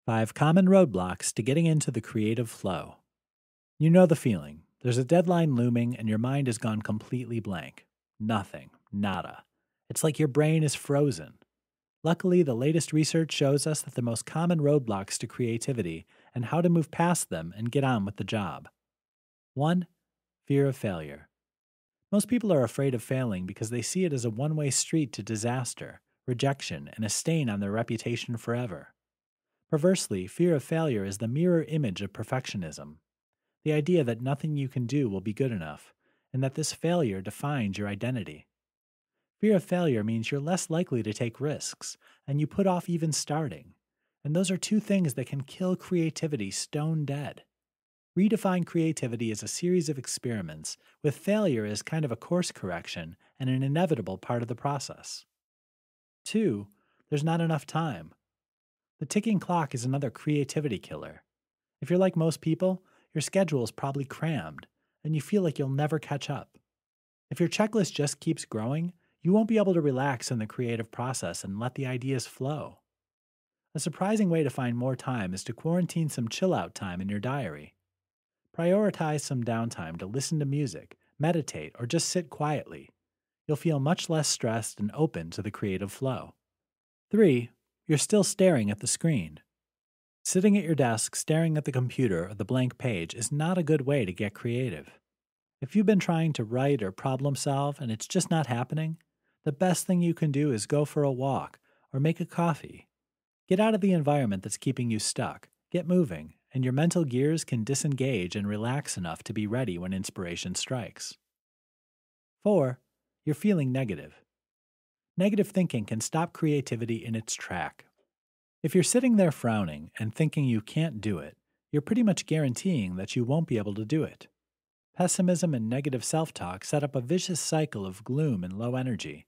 5 common roadblocks to getting into the creative flow. You know the feeling. There's a deadline looming and your mind has gone completely blank. Nothing. Nada. It's like your brain is frozen. Luckily, the latest research shows us that the most common roadblocks to creativity and how to move past them and get on with the job. 1. Fear of failure. Most people are afraid of failing because they see it as a one-way street to disaster, rejection, and a stain on their reputation forever. Perversely, fear of failure is the mirror image of perfectionism. The idea that nothing you can do will be good enough, and that this failure defines your identity. Fear of failure means you're less likely to take risks, and you put off even starting. And those are two things that can kill creativity stone dead. Redefine creativity as a series of experiments, with failure as kind of a course correction and an inevitable part of the process. 2. There's not enough time. The ticking clock is another creativity killer. If you're like most people, your schedule is probably crammed, and you feel like you'll never catch up. If your checklist just keeps growing, you won't be able to relax in the creative process and let the ideas flow. A surprising way to find more time is to quarantine some chill-out time in your diary. Prioritize some downtime to listen to music, meditate, or just sit quietly. You'll feel much less stressed and open to the creative flow. 3. You're still staring at the screen. Sitting at your desk staring at the computer or the blank page is not a good way to get creative. If you've been trying to write or problem solve and it's just not happening, the best thing you can do is go for a walk or make a coffee. Get out of the environment that's keeping you stuck, get moving, and your mental gears can disengage and relax enough to be ready when inspiration strikes. 4. You're feeling negative. Negative thinking can stop creativity in its track. If you're sitting there frowning and thinking you can't do it, you're pretty much guaranteeing that you won't be able to do it. Pessimism and negative self-talk set up a vicious cycle of gloom and low energy.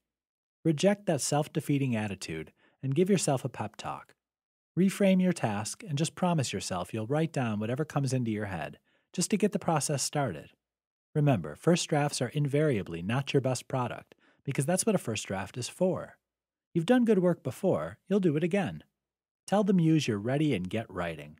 Reject that self-defeating attitude and give yourself a pep talk. Reframe your task and just promise yourself you'll write down whatever comes into your head, just to get the process started. Remember, first drafts are invariably not your best product, because that's what a first draft is for. You've done good work before, you'll do it again. Tell the muse you're ready and get writing.